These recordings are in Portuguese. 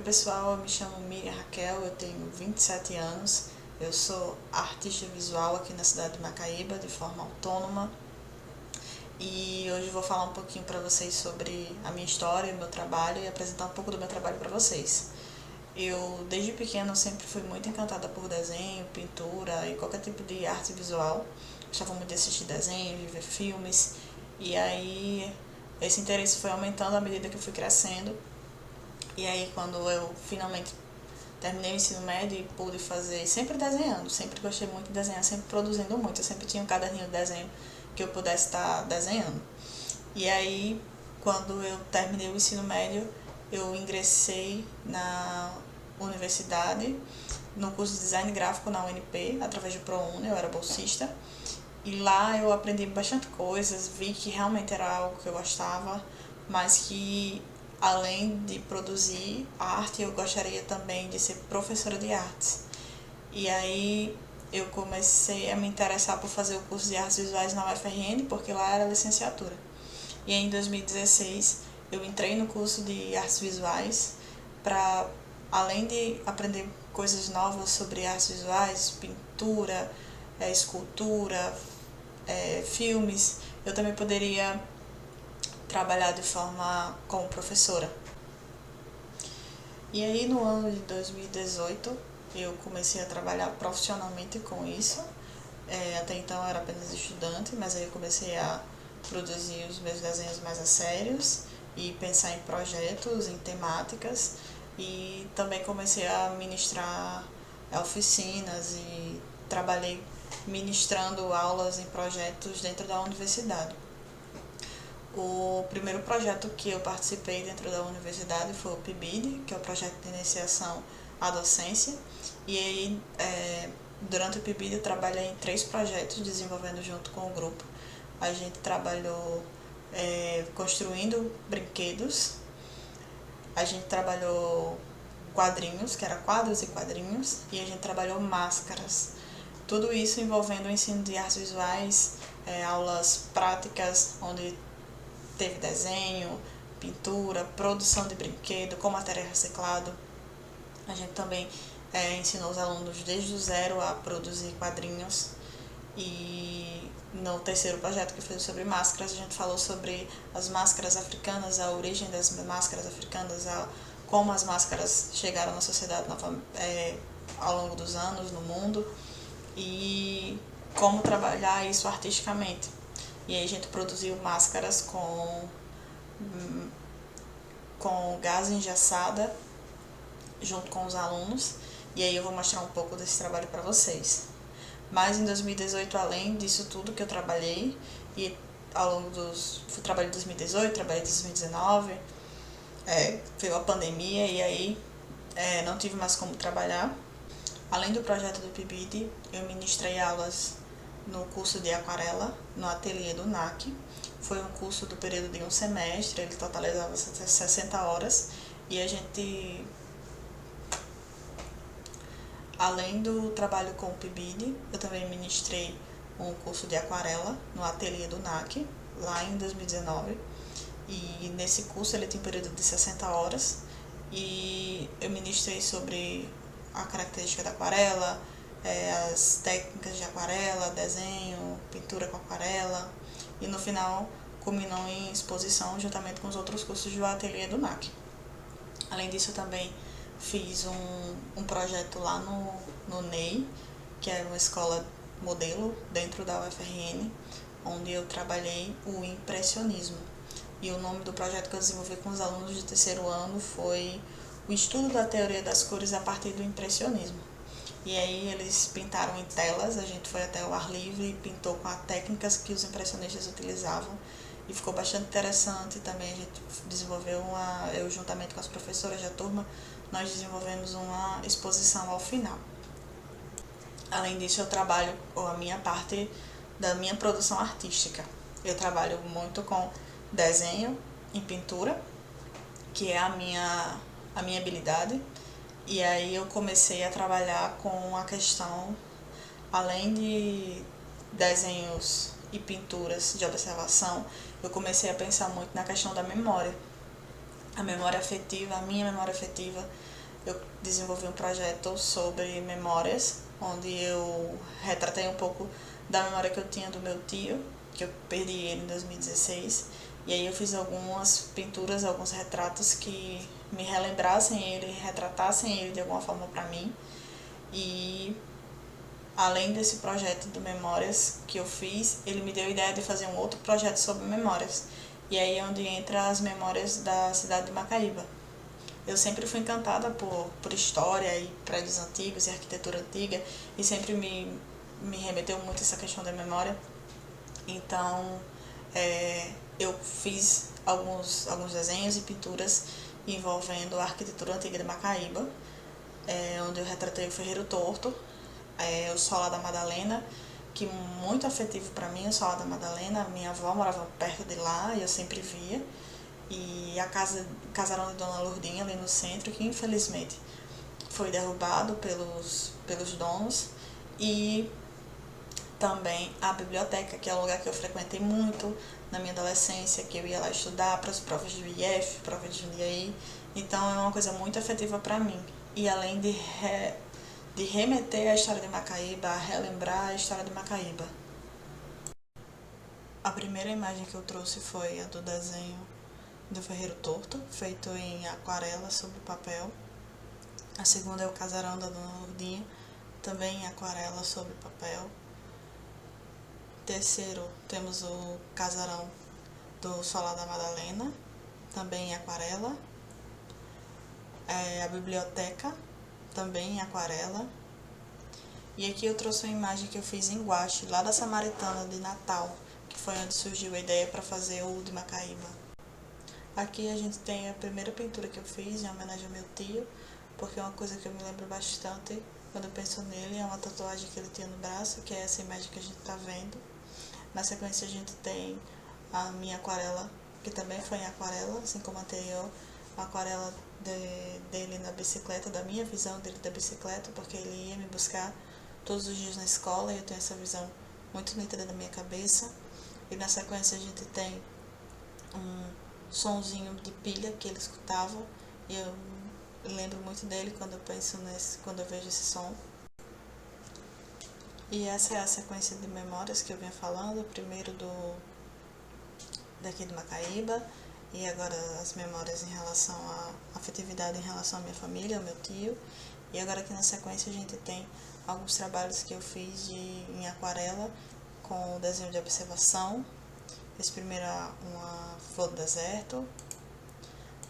pessoal, eu me chamo Miriam Raquel, eu tenho 27 anos, eu sou artista visual aqui na cidade de Macaíba, de forma autônoma, e hoje eu vou falar um pouquinho para vocês sobre a minha história, o meu trabalho e apresentar um pouco do meu trabalho para vocês. Eu, desde pequena, sempre fui muito encantada por desenho, pintura e qualquer tipo de arte visual. Gostava muito de assistir desenhos, de ver filmes, e aí esse interesse foi aumentando à medida que eu fui crescendo. E aí, quando eu finalmente terminei o ensino médio e pude fazer, sempre desenhando, sempre gostei muito de desenhar, sempre produzindo muito, eu sempre tinha um caderninho de desenho que eu pudesse estar desenhando. E aí, quando eu terminei o ensino médio, eu ingressei na universidade, no curso de design gráfico na UNP, através do ProUni, eu era bolsista. E lá eu aprendi bastante coisas, vi que realmente era algo que eu gostava, mas que além de produzir arte, eu gostaria também de ser professora de artes. E aí eu comecei a me interessar por fazer o curso de artes visuais na UFRN, porque lá era licenciatura. E aí, em 2016 eu entrei no curso de artes visuais para, além de aprender coisas novas sobre artes visuais, pintura, escultura, filmes, eu também poderia trabalhar de forma como professora. E aí, no ano de 2018 eu comecei a trabalhar profissionalmente com isso. Até então eu era apenas estudante, mas aí eu comecei a produzir os meus desenhos mais a sérios e pensar em projetos, em temáticas, e também comecei a ministrar oficinas e trabalhei ministrando aulas em projetos dentro da universidade. O primeiro projeto que eu participei dentro da universidade foi o PIBID, que é o projeto de iniciação à docência. E aí, durante o PIBID, eu trabalhei em 3 projetos, desenvolvendo junto com o grupo. A gente trabalhou construindo brinquedos, a gente trabalhou quadrinhos, que era quadros e quadrinhos, e a gente trabalhou máscaras. Tudo isso envolvendo o ensino de artes visuais, aulas práticas, onde teve desenho, pintura, produção de brinquedo com material reciclado. A gente também ensinou os alunos desde o zero a produzir quadrinhos. E no terceiro projeto, que foi sobre máscaras, a gente falou sobre as máscaras africanas, a origem das máscaras africanas, como as máscaras chegaram na sociedade ao longo dos anos no mundo e como trabalhar isso artisticamente. E aí a gente produziu máscaras com gás engessada junto com os alunos, e aí eu vou mostrar um pouco desse trabalho para vocês. Mas em 2018, além disso tudo que eu trabalhei, e ao longo trabalhei em 2018, trabalhei em 2019, veio a pandemia e aí não tive mais como trabalhar. Além do projeto do PIBID, eu ministrei aulas no curso de aquarela, no ateliê do NAC. Foi um curso do período de um semestre, ele totalizava 60 horas, e a gente, além do trabalho com o PIBID, eu também ministrei um curso de aquarela no ateliê do NAC, lá em 2019, e nesse curso ele tem um período de 60 horas, e eu ministrei sobre a característica da aquarela, as técnicas de aquarela, desenho, pintura com aquarela, e no final culminou em exposição juntamente com os outros cursos do ateliê do NAC. Além disso, eu também fiz um projeto lá no NEI, que é uma escola modelo dentro da UFRN, onde eu trabalhei o impressionismo. E o nome do projeto que eu desenvolvi com os alunos de terceiro ano foi o estudo da teoria das cores a partir do impressionismo. E aí eles pintaram em telas, a gente foi até o ar livre e pintou com as técnicas que os impressionistas utilizavam, e ficou bastante interessante. Também a gente desenvolveu eu juntamente com as professoras da turma, nós desenvolvemos uma exposição ao final. Além disso, eu trabalho a minha parte da minha produção artística. Eu trabalho muito com desenho em pintura, que é a minha habilidade. E aí eu comecei a trabalhar com a questão, além de desenhos e pinturas de observação, eu comecei a pensar muito na questão da memória. A memória afetiva, a minha memória afetiva, eu desenvolvi um projeto sobre memórias, onde eu retratei um pouco da memória que eu tinha do meu tio, que eu perdi ele em 2016. E aí eu fiz algumas pinturas, alguns retratos que me relembrassem ele, retratassem ele de alguma forma para mim. E além desse projeto de memórias que eu fiz, ele me deu a ideia de fazer um outro projeto sobre memórias. E aí é onde entra as memórias da cidade de Macaíba. Eu sempre fui encantada por história e prédios antigos e arquitetura antiga, e sempre me remeteu muito essa questão da memória. Então, eu fiz alguns desenhos e pinturas envolvendo a arquitetura antiga de Macaíba, onde eu retratei o Ferreiro Torto, o Solar da Madalena, que muito afetivo para mim, o Solar da Madalena. Minha avó morava perto de lá e eu sempre via. E o casarão de Dona Lourdinha, ali no centro, que infelizmente foi derrubado pelos donos. E também a biblioteca, que é um lugar que eu frequentei muito na minha adolescência, que eu ia lá estudar para as provas de IF, prova de Jundiaí. Então é uma coisa muito afetiva para mim. E além de remeter à história de Macaíba, a relembrar a história de Macaíba. A primeira imagem que eu trouxe foi a do desenho do Ferreiro Torto, feito em aquarela sobre papel. A segunda é o casarão da Dona Lourdinha, também em aquarela sobre papel. Terceiro, temos o casarão do Solar da Madalena, também em aquarela. A biblioteca, também em aquarela. E aqui eu trouxe uma imagem que eu fiz em guache, lá da Samaritana de Natal, que foi onde surgiu a ideia para fazer o de Macaíba. Aqui a gente tem a primeira pintura que eu fiz em homenagem ao meu tio, porque é uma coisa que eu me lembro bastante quando eu penso nele. É uma tatuagem que ele tinha no braço, que é essa imagem que a gente está vendo. Na sequência a gente tem a minha aquarela, que também foi em aquarela, assim como a anterior, a aquarela dele na bicicleta, da minha visão dele da bicicleta, porque ele ia me buscar todos os dias na escola e eu tenho essa visão muito nítida na minha cabeça. E na sequência a gente tem um sonzinho de pilha que ele escutava, e eu lembro muito dele quando eu penso quando eu vejo esse som. E essa é a sequência de memórias que eu vinha falando, primeiro daqui de Macaíba, e agora as memórias em relação à afetividade em relação à minha família, ao meu tio. E agora aqui na sequência a gente tem alguns trabalhos que eu fiz em aquarela com o desenho de observação. Esse primeiro é uma flor do deserto.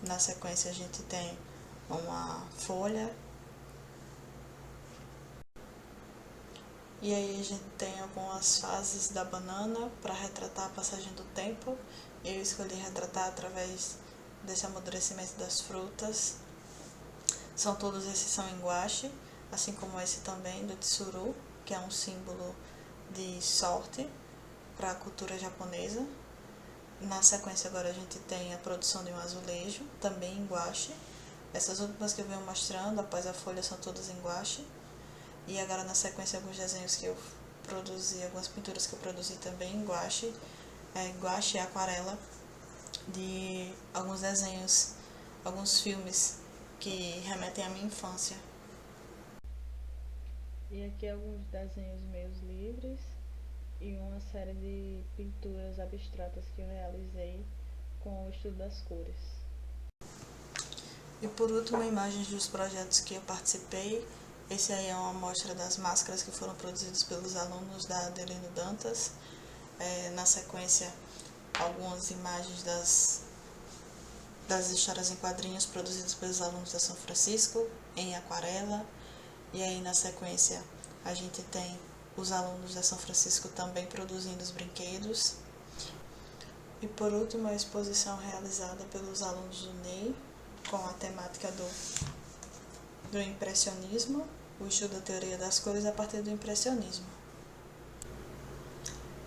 Na sequência a gente tem uma folha. E aí a gente tem algumas fases da banana para retratar a passagem do tempo. Eu escolhi retratar através desse amadurecimento das frutas. Todos esses são em guache, assim como esse também do tsuru, que é um símbolo de sorte para a cultura japonesa. Na sequência agora a gente tem a produção de um azulejo, também em guache. Essas últimas que eu venho mostrando após a folha são todas em guache. E agora na sequência alguns desenhos que eu produzi, algumas pinturas que eu produzi também em guache. Guache e aquarela de alguns desenhos, alguns filmes que remetem à minha infância. E aqui alguns desenhos meus livres e uma série de pinturas abstratas que eu realizei com o estudo das cores. E por último, imagens dos projetos que eu participei. Esse aí é uma amostra das máscaras que foram produzidas pelos alunos da Adelino Dantas. Na sequência, algumas imagens das histórias em quadrinhos produzidas pelos alunos da São Francisco, em aquarela. E aí na sequência a gente tem os alunos da São Francisco também produzindo os brinquedos. E por último, a exposição realizada pelos alunos do NEI, com a temática do impressionismo, o estudo da teoria das cores a partir do impressionismo.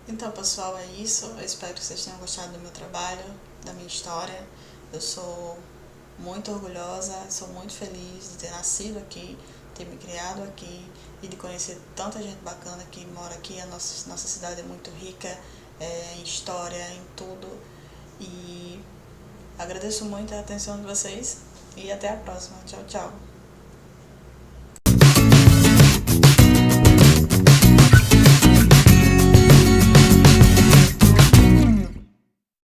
Então, pessoal, é isso. Eu espero que vocês tenham gostado do meu trabalho, da minha história. Eu sou muito orgulhosa, sou muito feliz de ter nascido aqui, ter me criado aqui e de conhecer tanta gente bacana que mora aqui. A nossa cidade é muito rica em história, em tudo. E agradeço muito a atenção de vocês e até a próxima. Tchau, tchau.